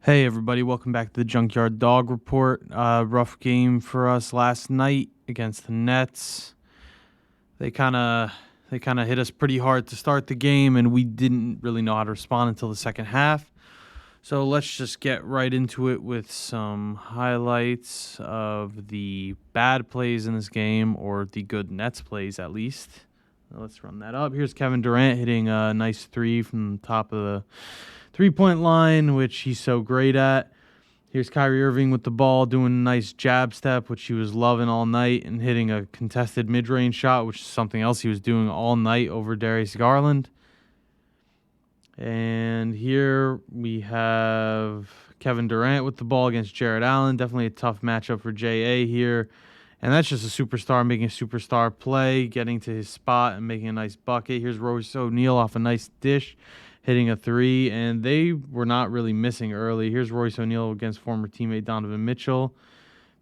Hey everybody, welcome back to the Junkyard Dog Report. Rough game for us last night against the Nets. They kind of hit us pretty hard to start the game, and we didn't really know how to respond until the second half. So let's just get right into it with some highlights of the bad plays in this game, or the good Nets plays at least. Let's run that up. Here's Kevin Durant hitting a nice three from the top of the three-point line, which he's so great at. Here's Kyrie Irving with the ball doing a nice jab step, which he was loving all night, and hitting a contested mid-range shot, which is something else he was doing all night over Darius Garland. And here we have Kevin Durant with the ball against Jared Allen. Definitely a tough matchup for JA here. And that's just a superstar making a superstar play, getting to his spot and making a nice bucket. Here's Royce O'Neal off a nice dish, hitting a three, and they were not really missing early. Here's Royce O'Neal against former teammate Donovan Mitchell,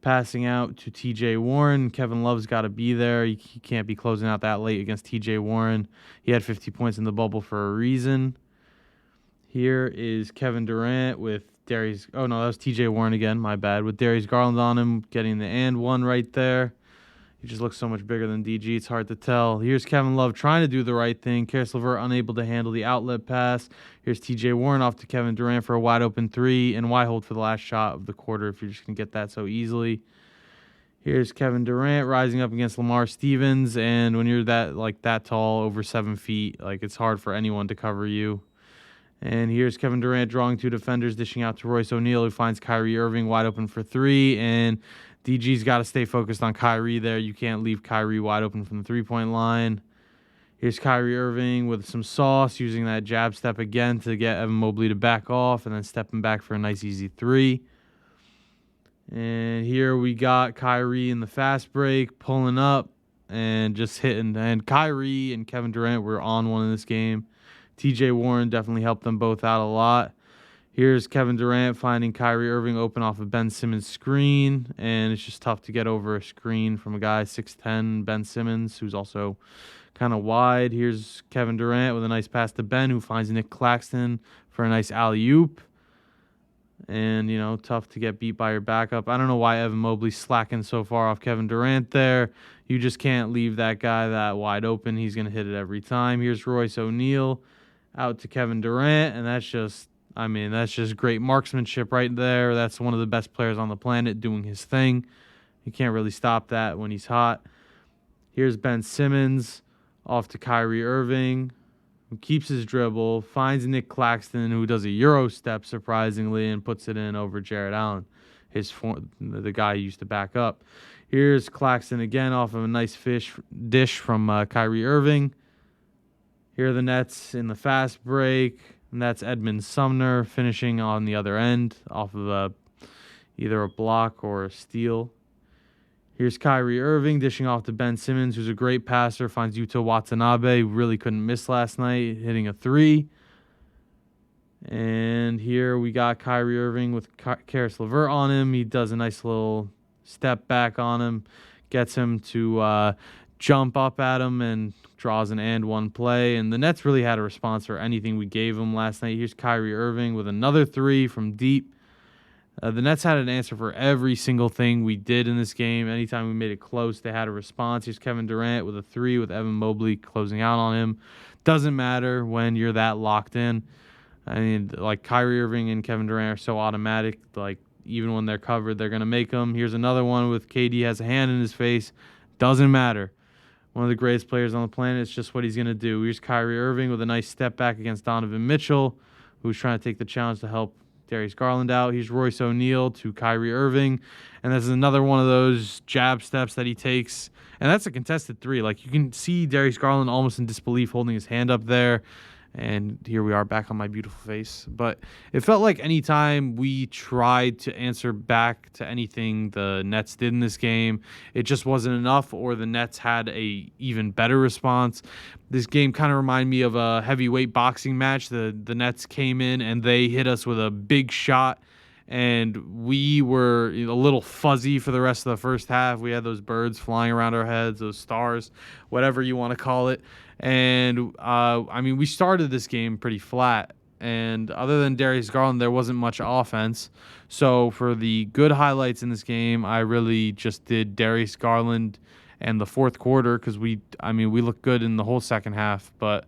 passing out to TJ Warren. Kevin Love's got to be there. He can't be closing out that late against TJ Warren. He had 50 points in the bubble for a reason. Here is Kevin Durant with Darius. Oh, no, that was TJ Warren again. My bad. With Darius Garland on him, getting the and one right there. He just looks so much bigger than DG. It's hard to tell. Here's Kevin Love trying to do the right thing. Karis LeVert unable to handle the outlet pass. Here's TJ Warren off to Kevin Durant for a wide open three. And why hold for the last shot of the quarter if you're just going to get that so easily? Here's Kevin Durant rising up against Lamar Stevens. And when you're that tall, over 7 feet, it's hard for anyone to cover you. And here's Kevin Durant drawing two defenders, dishing out to Royce O'Neal, who finds Kyrie Irving wide open for three. And DG's got to stay focused on Kyrie there. You can't leave Kyrie wide open from the three-point line. Here's Kyrie Irving with some sauce, using that jab step again to get Evan Mobley to back off, and then stepping back for a nice easy three. And here we got Kyrie in the fast break, pulling up and just hitting. And Kyrie and Kevin Durant were on one in this game. TJ Warren definitely helped them both out a lot. Here's Kevin Durant finding Kyrie Irving open off of Ben Simmons' screen, and it's just tough to get over a screen from a guy 6'10", Ben Simmons, who's also kind of wide. Here's Kevin Durant with a nice pass to Ben, who finds Nick Claxton for a nice alley-oop. And, tough to get beat by your backup. I don't know why Evan Mobley's slacking so far off Kevin Durant there. You just can't leave that guy that wide open. He's going to hit it every time. Here's Royce O'Neal out to Kevin Durant, and that's just great marksmanship right there. That's one of the best players on the planet doing his thing. You can't really stop that when he's hot. Here's Ben Simmons off to Kyrie Irving, who keeps his dribble, finds Nick Claxton, who does a Euro step, surprisingly, and puts it in over Jared Allen, the guy he used to back up. Here's Claxton again off of a nice dish from Kyrie Irving. Here are the Nets in the fast break, and that's Edmund Sumner finishing on the other end off of either a block or a steal. Here's Kyrie Irving dishing off to Ben Simmons, who's a great passer, finds Yuta Watanabe, who really couldn't miss last night, hitting a three. And here we got Kyrie Irving with Karis LeVert on him. He does a nice little step back on him, gets him to jump up at him, and draws an and one play. And the Nets really had a response for anything we gave them last night. Here's Kyrie Irving with another three from deep. The Nets had an answer for every single thing we did in this game. Anytime we made it close, they had a response. Here's Kevin Durant with a three with Evan Mobley closing out on him. Doesn't matter when you're that locked in. I mean, Kyrie Irving and Kevin Durant are so automatic. Even when they're covered, they're going to make them. Here's another one with KD has a hand in his face. Doesn't matter. One of the greatest players on the planet. It's just what he's going to do. Here's Kyrie Irving with a nice step back against Donovan Mitchell, who's trying to take the challenge to help Darius Garland out. Here's Royce O'Neal to Kyrie Irving. And this is another one of those jab steps that he takes. And that's a contested three. You can see Darius Garland almost in disbelief holding his hand up there. And here we are back on my beautiful face. But it felt like anytime we tried to answer back to anything the Nets did in this game, it just wasn't enough, or the Nets had a even better response. This game kind of reminded me of a heavyweight boxing match. The Nets came in and they hit us with a big shot, and we were a little fuzzy for the rest of the first half. We had those birds flying around our heads, those stars, whatever you want to call it. And, we started this game pretty flat, and other than Darius Garland, there wasn't much offense. So for the good highlights in this game, I really just did Darius Garland and the fourth quarter because we looked good in the whole second half, but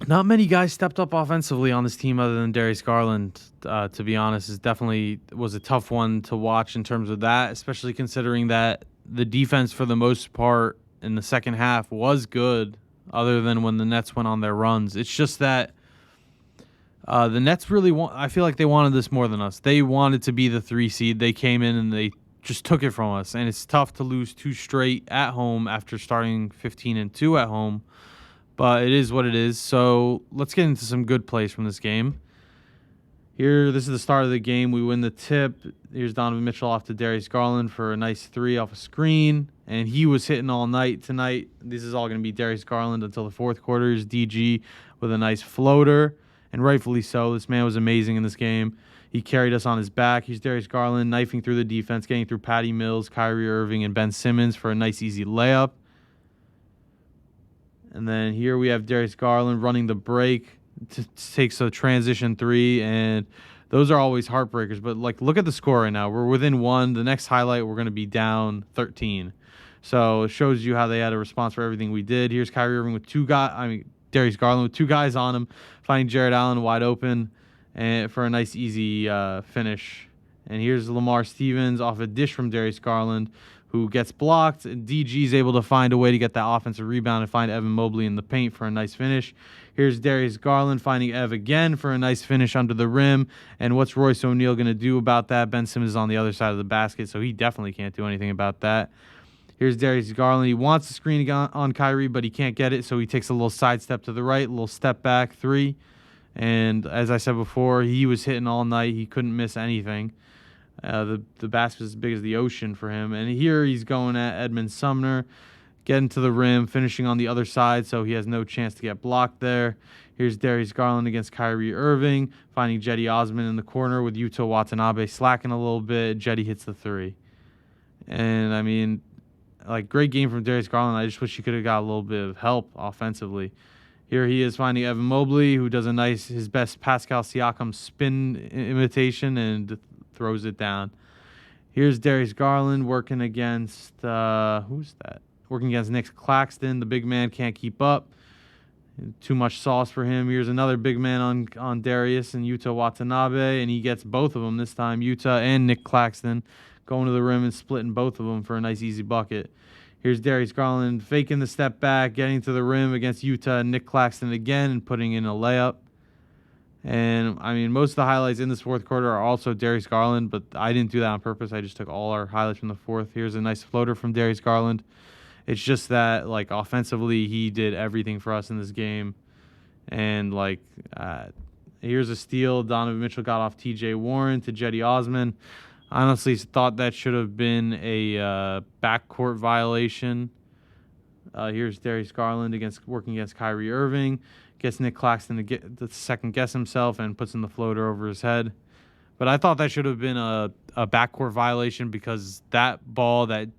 not many guys stepped up offensively on this team other than Darius Garland, to be honest. It definitely was a tough one to watch in terms of that, especially considering that the defense for the most part in the second half was good other than when the Nets went on their runs. It's just that the Nets I feel like they wanted this more than us. They wanted to be the 3 seed. They came in and they just took it from us, and it's tough to lose 2 straight at home after starting 15-2 at home. But it is what it is. So let's get into some good plays from this game. This is the start of the game. We win the tip. Here's Donovan Mitchell off to Darius Garland for a nice 3 off a screen. And he was hitting all night tonight. This is all going to be Darius Garland until the fourth quarter. Here's DG with a nice floater. And rightfully so. This man was amazing in this game. He carried us on his back. Here's Darius Garland knifing through the defense, getting through Patty Mills, Kyrie Irving, and Ben Simmons for a nice easy layup. And then here we have Darius Garland running the break, takes a transition 3, and those are always heartbreakers. But look at the score right now. We're within 1. The next highlight, we're going to be down 13. So it shows you how they had a response for everything we did. Here's Kyrie Irving with Darius Garland with 2 guys on him, finding Jared Allen wide open, and for a nice easy finish. And here's Lamar Stevens off a dish from Darius Garland, who gets blocked. DG's able to find a way to get that offensive rebound and find Evan Mobley in the paint for a nice finish. Here's Darius Garland finding Ev again for a nice finish under the rim. And what's Royce O'Neal going to do about that? Ben Simmons is on the other side of the basket, so he definitely can't do anything about that. Here's Darius Garland. He wants to screen on Kyrie, but he can't get it, so he takes a little sidestep to the right, a little step back 3. And as I said before, he was hitting all night. He couldn't miss anything. The basket is as big as the ocean for him. And here he's going at Edmund Sumner, getting to the rim, finishing on the other side, so he has no chance to get blocked there. Here's Darius Garland against Kyrie Irving, finding Jetty Osman in the corner with Yuta Watanabe slacking a little bit. Jetty hits the 3. And, great game from Darius Garland. I just wish he could have got a little bit of help offensively. Here he is finding Evan Mobley, who does his best Pascal Siakam spin imitation and throws it down. Here's Darius Garland working against who's that? Working against Nick Claxton. The big man can't keep up. Too much sauce for him. Here's another big man on Darius and Yuta Watanabe, and he gets both of them this time. Yuta and Nick Claxton going to the rim and splitting both of them for a nice easy bucket. Here's Darius Garland faking the step back, getting to the rim against Yuta and Nick Claxton again and putting in a layup. And, most of the highlights in this fourth quarter are also Darius Garland, but I didn't do that on purpose. I just took all our highlights from the fourth. Here's a nice floater from Darius Garland. It's just that, offensively, he did everything for us in this game. And, here's a steal. Donovan Mitchell got off T.J. Warren to Jetty Osman. I honestly thought that should have been a backcourt violation. Here's Darius Garland working against Kyrie Irving. Gets Nick Claxton to get the second guess himself and puts in the floater over his head. But I thought that should have been a backcourt violation because that ball that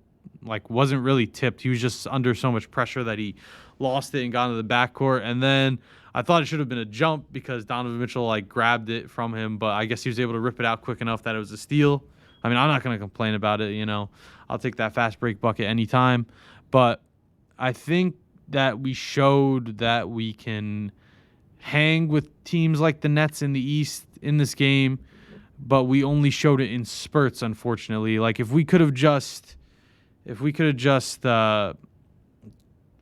wasn't really tipped. He was just under so much pressure that he lost it and got into the backcourt. And then I thought it should have been a jump because Donovan Mitchell grabbed it from him, but I guess he was able to rip it out quick enough that it was a steal. I'm not going to complain about it. I'll take that fast break bucket anytime. But I think that we showed that we can hang with teams like the Nets in the East in this game, but we only showed it in spurts, unfortunately. If we could have just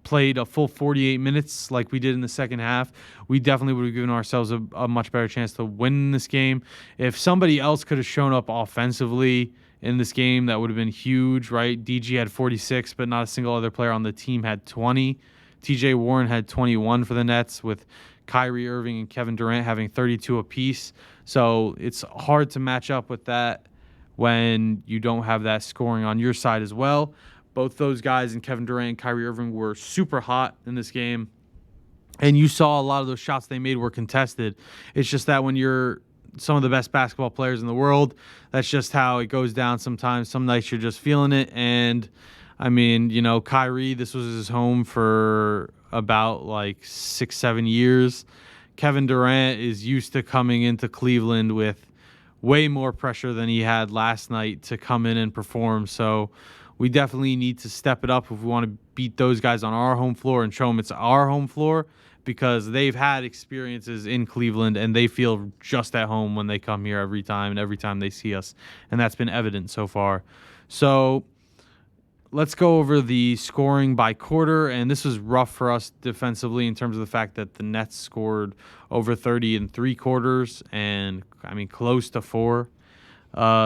played a full 48 minutes like we did in the second half, we definitely would have given ourselves a much better chance to win this game. If somebody else could have shown up offensively in this game, that would have been huge, right? DG had 46, but not a single other player on the team had 20. TJ Warren had 21 for the Nets, with Kyrie Irving and Kevin Durant having 32 apiece. So it's hard to match up with that when you don't have that scoring on your side as well. Both those guys, and Kevin Durant and Kyrie Irving, were super hot in this game. And you saw a lot of those shots they made were contested. It's just that when you're some of the best basketball players in the world, that's just how it goes down sometimes. Some nights you're just feeling it. And, Kyrie, this was his home for about 6-7 years. Kevin Durant is used to coming into Cleveland with way more pressure than he had last night to come in and perform. So we definitely need to step it up if we want to beat those guys on our home floor and show them it's our home floor, because they've had experiences in Cleveland and they feel just at home when they come here every time and every time they see us. And that's been evident so far. So let's go over the scoring by quarter. And this was rough for us defensively in terms of the fact that the Nets scored over 30 in 3 quarters and, close to 4.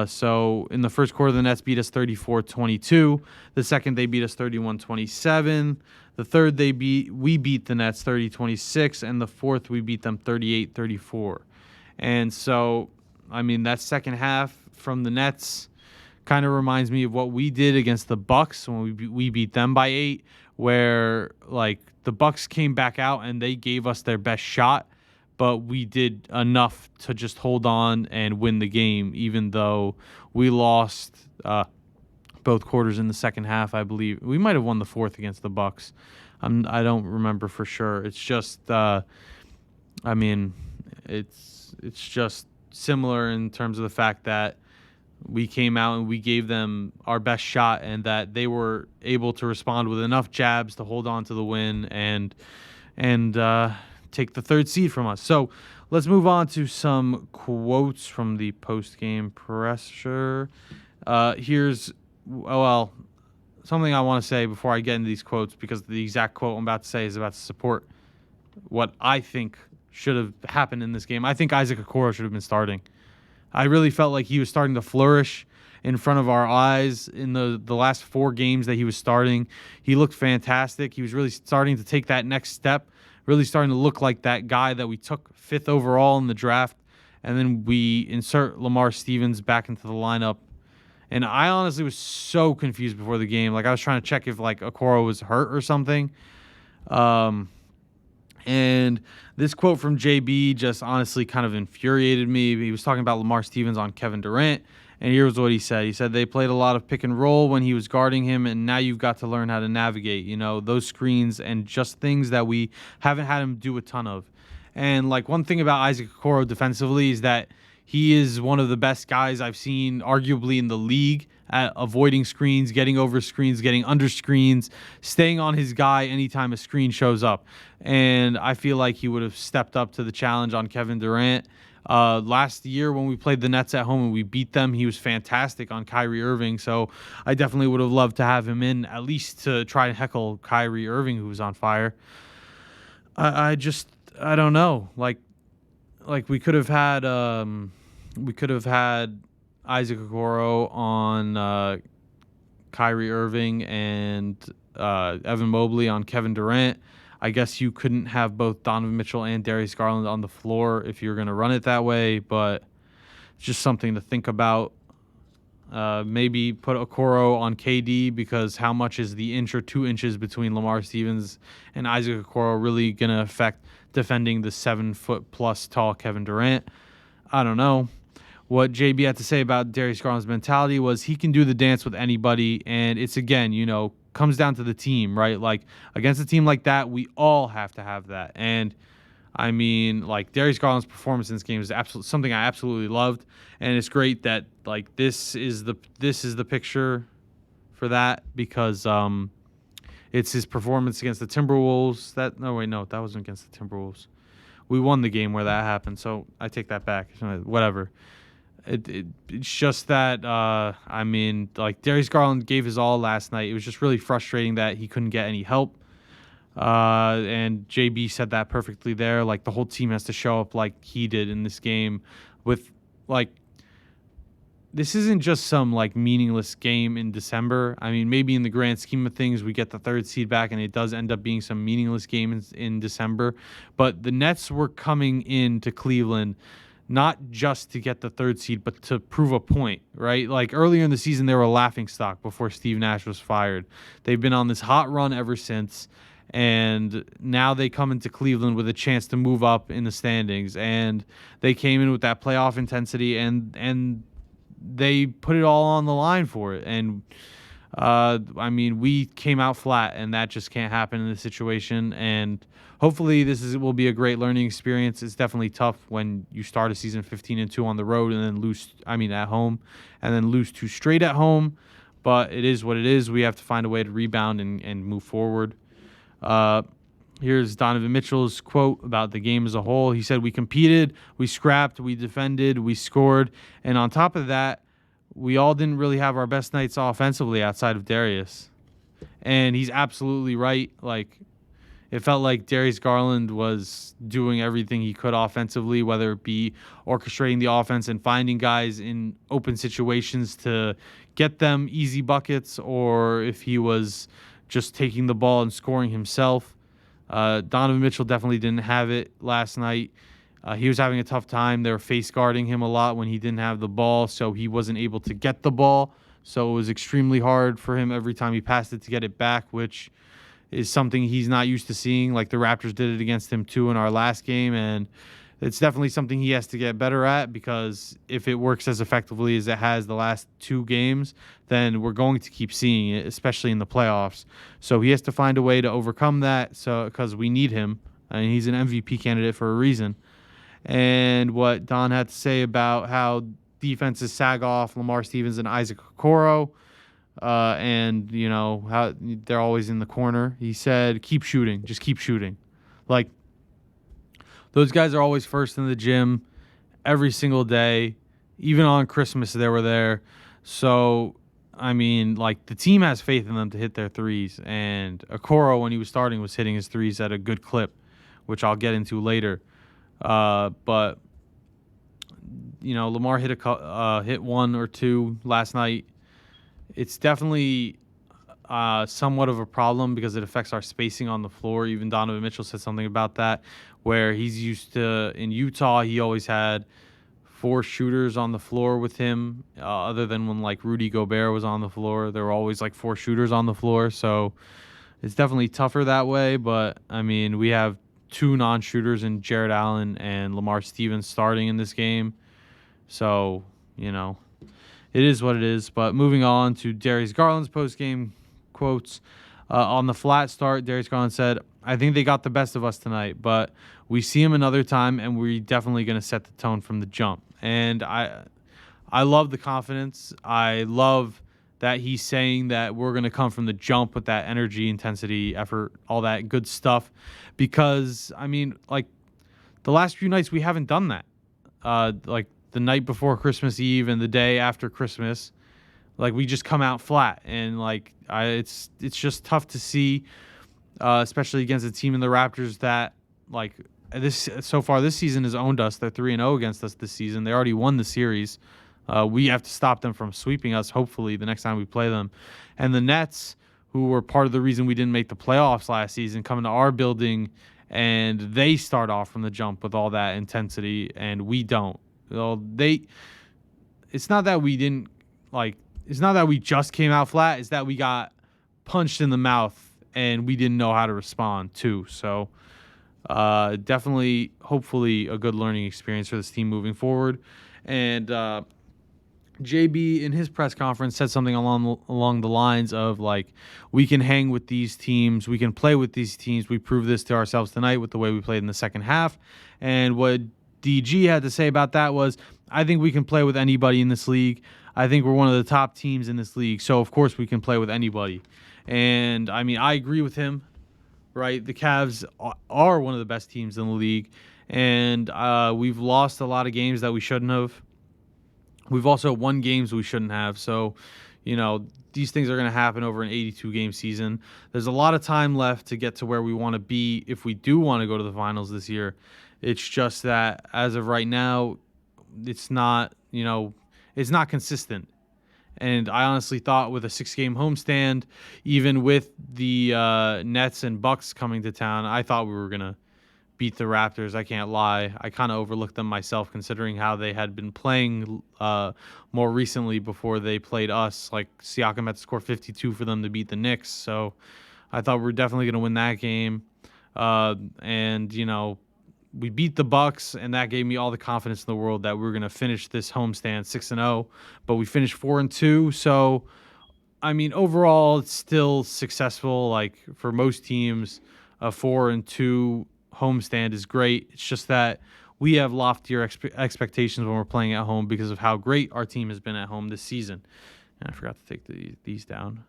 So in the first quarter, the Nets beat us 34-22. The second, they beat us 31-27. The third, we beat the Nets 30-26. And the fourth, we beat them 38-34. And so, that second half from the Nets kind of reminds me of what we did against the Bucks when we beat them by 8, where the Bucks came back out and they gave us their best shot, but we did enough to just hold on and win the game, even though we lost both quarters in the second half. I believe we might have won the fourth against the Bucks. I don't remember for sure. It's just, it's just similar in terms of the fact that we came out and we gave them our best shot, and that they were able to respond with enough jabs to hold on to the win and take the third seed from us. So let's move on to some quotes from the post-game presser. Here's something I want to say before I get into these quotes, because the exact quote I'm about to say is about to support what I think should have happened in this game. I think Isaac Okoro should have been starting. I really felt like he was starting to flourish in front of our eyes in the last 4 games that he was starting. He looked fantastic. He was really starting to take that next step, really starting to look like that guy that we took 5th overall in the draft. And then we insert Lamar Stevens back into the lineup. And I honestly was so confused before the game. I was trying to check if Okoro was hurt or something. And this quote from JB just honestly kind of infuriated me. He was talking about Lamar Stevens on Kevin Durant, and here's what he said. He said they played a lot of pick and roll when he was guarding him, and now you've got to learn how to navigate, those screens and just things that we haven't had him do a ton of. And one thing about Isaac Okoro defensively is that he is one of the best guys I've seen arguably in the league at avoiding screens, getting over screens, getting under screens, staying on his guy anytime a screen shows up. And I feel like he would have stepped up to the challenge on Kevin Durant. Last year when we played the Nets at home and we beat them, he was fantastic on Kyrie Irving. So I definitely would have loved to have him in, at least to try and heckle Kyrie Irving, who was on fire. I don't know. We could have had Isaac Okoro on Kyrie Irving and Evan Mobley on Kevin Durant. I guess you couldn't have both Donovan Mitchell and Darius Garland on the floor if you're going to run it that way, but it's just something to think about. Maybe put Okoro on KD, because how much is the inch or 2 inches between Lamar Stevens and Isaac Okoro really going to affect defending the 7-foot-plus tall Kevin Durant? I don't know. What JB had to say about Darius Garland's mentality was he can do the dance with anybody, and it's, again, comes down to the team, right? Against a team like that, we all have to have that. And Darius Garland's performance in this game is something I absolutely loved, and it's great that this is the picture for that, because it's his performance against the Timberwolves. That wasn't against the Timberwolves. We won the game where that happened, so I take that back. Whatever. It's just that, Darius Garland gave his all last night. It was just really frustrating that he couldn't get any help. And JB said that perfectly there. The whole team has to show up like he did in this game with, this isn't just some, meaningless game in December. Maybe in the grand scheme of things, we get the 3rd seed back, and it does end up being some meaningless game in December. But the Nets were coming into Cleveland not just to get the 3rd seed, but to prove a point, right? Earlier in the season, they were a laughingstock before Steve Nash was fired. They've been on this hot run ever since, and now they come into Cleveland with a chance to move up in the standings. And they came in with that playoff intensity, and they put it all on the line for it. And I mean, we came out flat, and that just can't happen in this situation. And hopefully, will be a great learning experience. It's definitely tough when you start a season 15-2 on the road and then lose. I mean, at home, and then lose 2 straight at home. But it is what it is. We have to find a way to rebound and move forward. Uh, Here's Donovan Mitchell's quote about the game as a whole. He said, "We competed, we scrapped, we defended, we scored, and on top of that, we all didn't really have our best nights offensively outside of Darius." And he's absolutely right. Like, it felt like Darius Garland was doing everything he could offensively, whether it be orchestrating the offense and finding guys in open situations to get them easy buckets, or if he was just taking the ball and scoring himself. Donovan Mitchell definitely didn't have it last night. He was having a tough time. They were face guarding him a lot when he didn't have the ball, so he wasn't able to get the ball. So it was extremely hard for him every time he passed it to get it back, which is something he's not used to seeing. Like the Raptors did it against him too in our last game, and it's definitely something he has to get better at, because if it works as effectively as it has the last 2 games, then we're going to keep seeing it, especially in the playoffs. So he has to find a way to overcome that, so because we need him. I mean, he's an MVP candidate for a reason. And what Don had to say about how defenses sag off Lamar Stevens and Isaac Okoro, and how they're always in the corner. He said, "Keep shooting, just keep shooting." Like, those guys are always first in the gym every single day. Even on Christmas, they were there. So, I mean, like, the team has faith in them to hit their threes. And Okoro, when he was starting, was hitting his threes at a good clip, which I'll get into later. But Lamar hit 1 or 2 last night. It's definitely somewhat of a problem because it affects our spacing on the floor. Even Donovan Mitchell said something about that, where he's used to, in Utah, he always had 4 shooters on the floor with him, other than when like Rudy Gobert was on the floor. There were always like 4 shooters on the floor. So it's definitely tougher that way. But I mean, we have 2 non-shooters in Jared Allen and Lamar Stevens starting in this game. So, it is what it is. But moving on to Darius Garland's post-game quotes. On the flat start, Darius Garland said, "I think they got the best of us tonight, but we see him another time, and we're definitely going to set the tone from the jump." And I love the confidence. I love that he's saying that we're going to come from the jump with that energy, intensity, effort, all that good stuff. Because, I mean, like, the last few nights we haven't done that. Like, the night before Christmas Eve and the day after Christmas, like, we just come out flat. And, like, it's just tough to see, especially against a team in the Raptors that, like, so far this season has owned us. They're 3-0 against us this season. They already won the series. We have to stop them from sweeping us, hopefully, the next time we play them. And the Nets, who were part of the reason we didn't make the playoffs last season, come into our building, and they start off from the jump with all that intensity, and we don't. Well, it's not that we didn't, like, it's not that we just came out flat. It's that we got punched in the mouth, and we didn't know how to respond, too. So, definitely, hopefully, a good learning experience for this team moving forward. And JB, in his press conference, said something along the lines of, like, we can hang with these teams. We can play with these teams. We proved this to ourselves tonight with the way we played in the second half. And what DG had to say about that was, I think we can play with anybody in this league. I think we're one of the top teams in this league. So, of course, we can play with anybody. And, I mean, I agree with him, right? The Cavs are one of the best teams in the league. And we've lost a lot of games that we shouldn't have. We've also won games we shouldn't have. So, these things are going to happen over an 82-game season. There's a lot of time left to get to where we want to be if we do want to go to the finals this year. It's just that as of right now, it's not, it's not consistent. And I honestly thought with a 6-game homestand, even with the Nets and Bucks coming to town, I thought we were going to beat the Raptors. I can't lie. I kind of overlooked them myself, considering how they had been playing more recently before they played us. Like, Siakam had to score 52 for them to beat the Knicks. So I thought we were definitely going to win that game. And, we beat the Bucks, and that gave me all the confidence in the world that we were going to finish this homestand 6-0. But we finished 4-2. So I mean, overall, it's still successful. Like for most teams, a 4-2 homestand is great. It's just that we have loftier expectations when we're playing at home because of how great our team has been at home this season. And I forgot to take these down.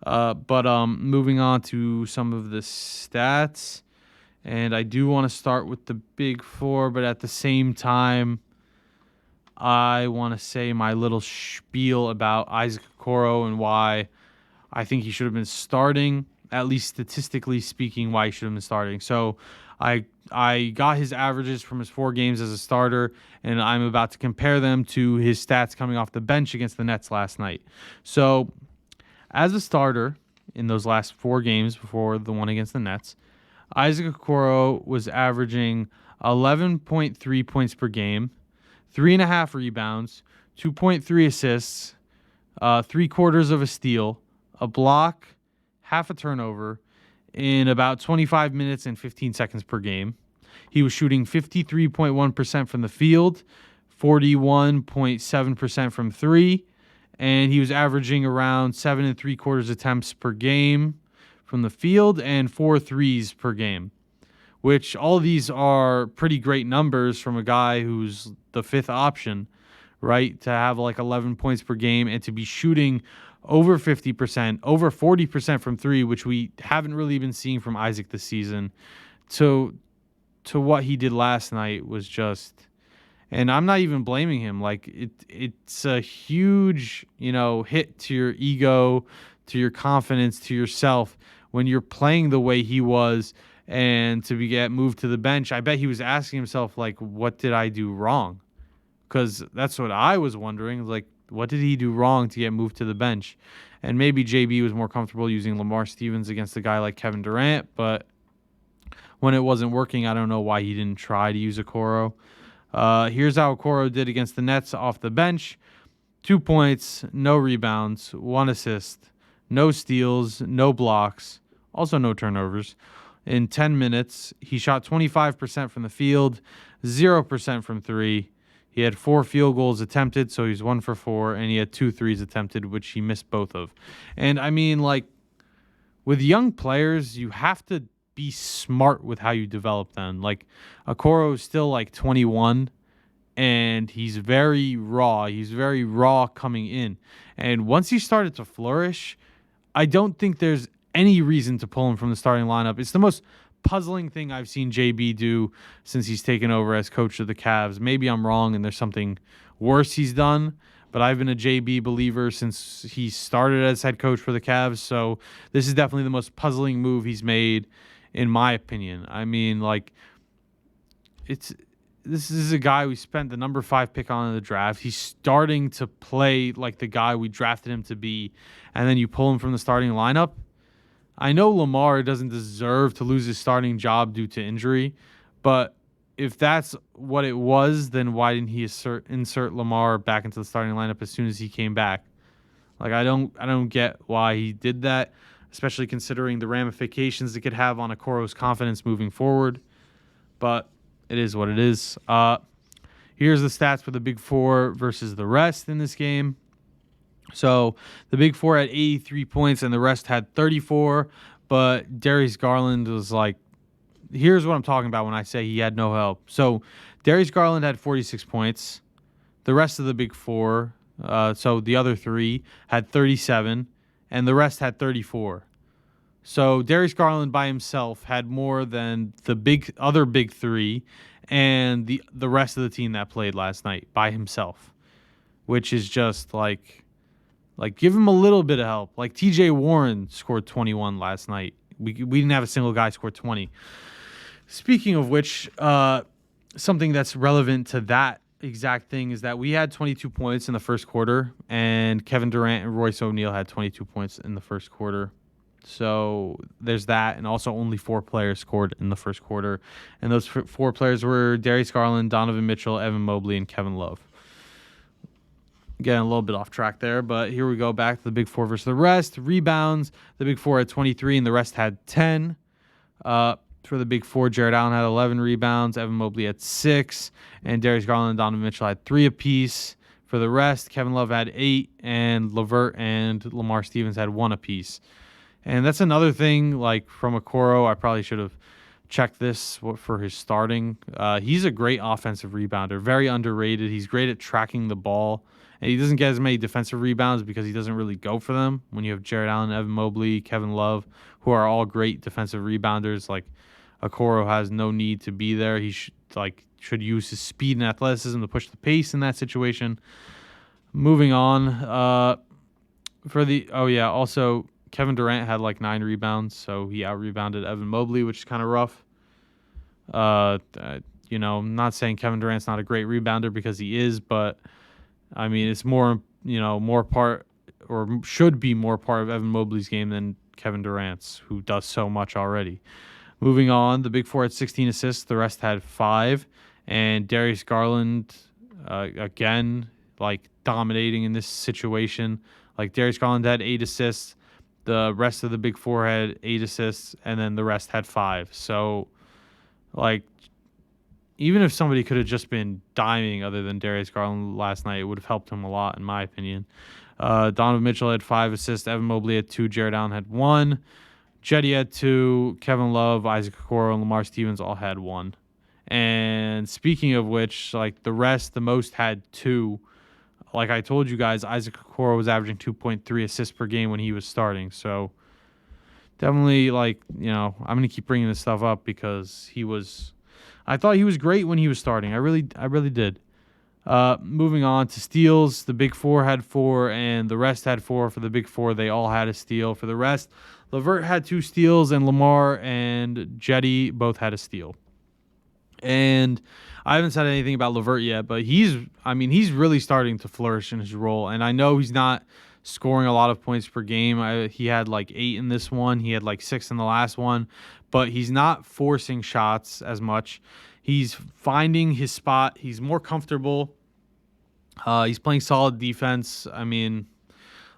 But moving on to some of the stats, and I do want to start with the big four, but at the same time, I want to say my little spiel about Isaac Okoro and why I think he should have been starting, at least statistically speaking, why he should have been starting. So I got his averages from his 4 games as a starter, and I'm about to compare them to his stats coming off the bench against the Nets last night. So as a starter in those last 4 games before the one against the Nets, Isaac Okoro was averaging 11.3 points per game, 3.5 rebounds, 2.3 assists, 3/4 of a steal, a block, half a turnover in about 25 minutes and 15 seconds per game. He was shooting 53.1% from the field, 41.7% from 3, and he was averaging around 7.75 attempts per game from the field and 4 threes per game, which all of these are pretty great numbers from a guy who's the 5th option, right? To have like 11 points per game and to be shooting over 50%, over 40% from 3, which we haven't really been seeing from Isaac this season. To what he did last night was just, and I'm not even blaming him. Like it's a huge, hit to your ego, to your confidence, to yourself when you're playing the way he was, and to get moved to the bench. I bet he was asking himself, like, what did I do wrong? Because that's what I was wondering. Like, what did he do wrong to get moved to the bench? And maybe JB was more comfortable using Lamar Stevens against a guy like Kevin Durant, but when it wasn't working, I don't know why he didn't try to use Okoro. Here's how Okoro did against the Nets off the bench. 2 points, no rebounds, 1 assist, no steals, no blocks, also no turnovers. In 10 minutes, he shot 25% from the field, 0% from 3. He had 4 field goals attempted, so he's 1 for 4, and he had 2 threes attempted, which he missed both of. And I mean, like, with young players, you have to be smart with how you develop them. Like, Okoro is still like 21, and he's very raw. He's very raw coming in. And once he started to flourish, I don't think there's any reason to pull him from the starting lineup. It's the most puzzling thing I've seen JB do since he's taken over as coach of the Cavs. Maybe I'm wrong and there's something worse he's done, but I've been a JB believer since he started as head coach for the Cavs. So this is definitely the most puzzling move he's made, in my opinion. I mean, like, this is a guy we spent the number 5 pick on in the draft. He's starting to play like the guy we drafted him to be, and then you pull him from the starting lineup. I know Lamar doesn't deserve to lose his starting job due to injury, but if that's what it was, then why didn't he insert Lamar back into the starting lineup as soon as he came back? Like, I don't get why he did that, especially considering the ramifications it could have on Okoro's confidence moving forward. But it is what it is. Here's the stats for the Big Four versus the rest in this game. So the Big Four had 83 points and the rest had 34, but Darius Garland was like, here's what I'm talking about when I say he had no help. So Darius Garland had 46 points. The rest of the Big Four, so the other 3, had 37, and the rest had 34. So Darius Garland by himself had more than the other big 3 and the rest of the team that played last night by himself, which is just like give him a little bit of help. Like TJ Warren scored 21 last night. We didn't have a single guy score 20. Speaking of which, something that's relevant to that exact thing is that we had 22 points in the first quarter, and Kevin Durant and Royce O'Neal had 22 points in the first quarter. So there's that, and also only 4 players scored in the first quarter, and those 4 players were Darius Garland, Donovan Mitchell, Evan Mobley, and Kevin Love. Getting a little bit off track there, but here we go back to the Big Four versus the rest. Rebounds, the Big Four had 23, and the rest had 10. For the Big Four, Jared Allen had 11 rebounds, Evan Mobley had 6, and Darius Garland and Donovan Mitchell had 3 apiece. For the rest, Kevin Love had 8, and LeVert and Lamar Stevens had 1 apiece. And that's another thing, like from Okoro, I probably should have checked this for his starting. He's a great offensive rebounder, very underrated. He's great at tracking the ball. And he doesn't get as many defensive rebounds because he doesn't really go for them. When you have Jared Allen, Evan Mobley, Kevin Love, who are all great defensive rebounders, like Okoro has no need to be there. He should use his speed and athleticism to push the pace in that situation. Moving on, also Kevin Durant had like 9 rebounds, so he out-rebounded Evan Mobley, which is kind of rough. I'm not saying Kevin Durant's not a great rebounder because he is, but I mean, it's more part, or should be more part of Evan Mobley's game than Kevin Durant's, who does so much already. Moving on, the Big Four had 16 assists. The rest had 5. And Darius Garland, again, like dominating in this situation. Like Darius Garland had 8 assists. The rest of the Big Four had 8 assists, and then the rest had 5. So, like, even if somebody could have just been diming other than Darius Garland last night, it would have helped him a lot, in my opinion. Donovan Mitchell had 5 assists. Evan Mobley had 2. Jared Allen had 1. Jetty had 2. Kevin Love, Isaac Okoro, and Lamar Stevens all had 1. And speaking of which, like the rest, the most had 2. Like I told you guys, Isaac Okoro was averaging 2.3 assists per game when he was starting. So definitely, I'm going to keep bringing this stuff up because I thought he was great when he was starting. I really did. Moving on to steals, the Big Four had 4, and the rest had 4. For the Big Four, they all had a steal. For the rest, LeVert had 2 steals, and Lamar and Jetty both had a steal. And I haven't said anything about LeVert yet, but he's really starting to flourish in his role. And I know he's not scoring a lot of points per game. He had like 8 in this one. He had like 6 in the last one. But he's not forcing shots as much. He's finding his spot. He's more comfortable. He's playing solid defense. I mean,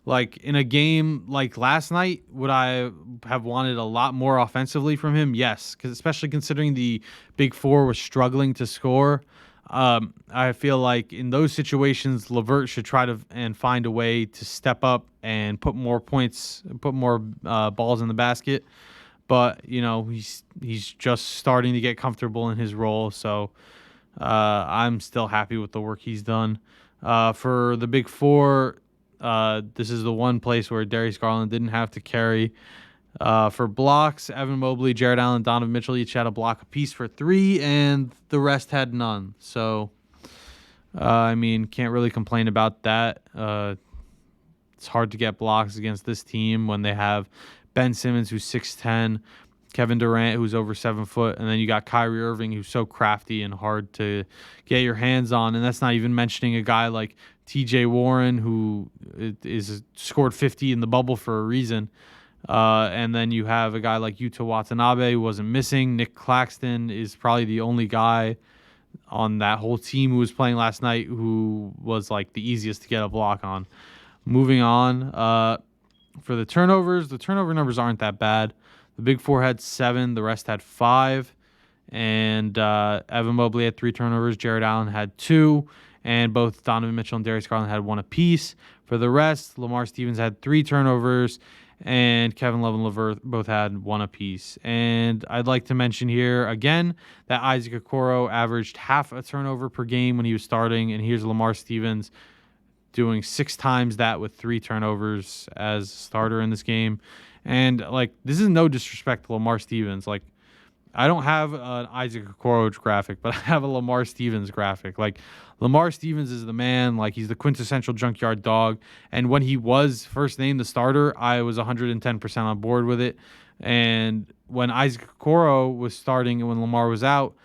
like in a game like last night, would I have wanted a lot more offensively from him? Yes, because especially considering the Big Four was struggling to score. I feel like in those situations, LeVert should try to and find a way to step up and put more points, put more balls in the basket. But he's just starting to get comfortable in his role, so I'm still happy with the work he's done. For the Big Four, this is the one place where Darius Garland didn't have to carry. For blocks, Evan Mobley, Jared Allen, Donovan Mitchell each had a block apiece for 3, and the rest had none. So, can't really complain about that. It's hard to get blocks against this team when they have Ben Simmons, who's 6'10", Kevin Durant, who's over 7 foot, and then you got Kyrie Irving, who's so crafty and hard to get your hands on. And that's not even mentioning a guy like T.J. Warren, who is scored 50 in the bubble for a reason. And then you have a guy like Yuta Watanabe, who wasn't missing. Nick Claxton is probably the only guy on that whole team who was playing last night who was like the easiest to get a block on. Moving on, for the turnover numbers aren't that bad. The Big Four had 7, the rest had 5. And Evan Mobley had 3 turnovers. Jared Allen had 2. And both Donovan Mitchell and Darius Garland had 1 apiece. For the rest, Lamar Stevens had 3 turnovers. And Kevin Love and LeVert both had 1 apiece. And I'd like to mention here again that Isaac Okoro averaged half a turnover per game when he was starting. And here's Lamar Stevens doing 6 times that with 3 turnovers as starter in this game. And this is no disrespect to Lamar Stevens. I don't have an Isaac Okoro graphic, but I have a Lamar Stevens graphic. Lamar Stevens is the man. He's the quintessential junkyard dog. And when he was first named the starter, I was 110% on board with it. And when Isaac Okoro was starting and when Lamar was out,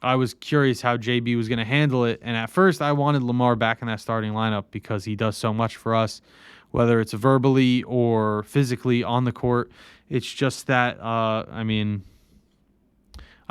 I was curious how JB was going to handle it. And at first, I wanted Lamar back in that starting lineup because he does so much for us, whether it's verbally or physically on the court. It's just that,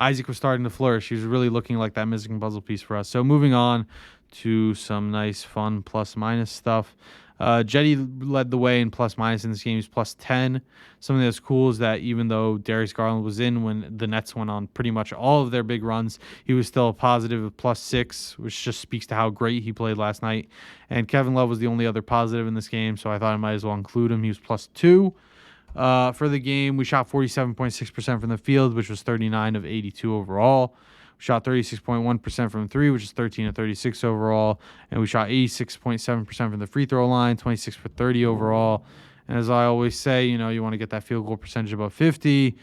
Isaac was starting to flourish. He was really looking like that missing puzzle piece for us. So moving on to some nice, fun plus-minus stuff. Jetty led the way in plus minus in this game. He's plus 10. Something that's cool is that even though Darius Garland was in when the Nets went on pretty much all of their big runs, he was still a positive of plus 6, which just speaks to how great he played last night. And Kevin Love was the only other positive in this game, so I thought I might as well include him. He was plus 2. For the game, we shot 47.6% from the field, which was 39 of 82 overall. We shot 36.1% from 3, which is 13 of 36 overall. And we shot 86.7% from the free throw line, 26 for 30 overall. And as I always say, you want to get that field goal percentage above 50.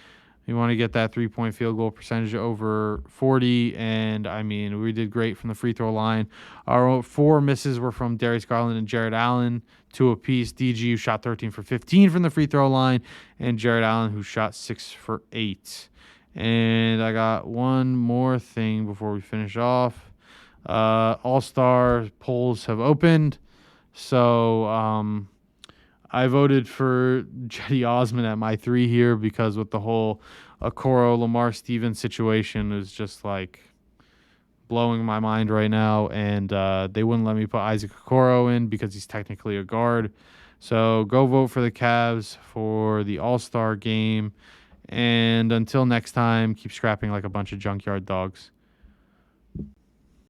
You want to get that three-point field goal percentage over 40. And, we did great from the free throw line. Our 4 misses were from Darius Garland and Jared Allen, 2 apiece. DG, who shot 13 for 15 from the free throw line, and Jared Allen, who shot 6 for 8. And I got one more thing before we finish off. All-Star polls have opened. So I voted for Jetty Osman at my 3 here because with the whole Okoro Lamar Stevens situation is just like blowing my mind right now. And they wouldn't let me put Isaac Okoro in because he's technically a guard. So go vote for the Cavs for the All-Star game. And until next time, keep scrapping like a bunch of junkyard dogs.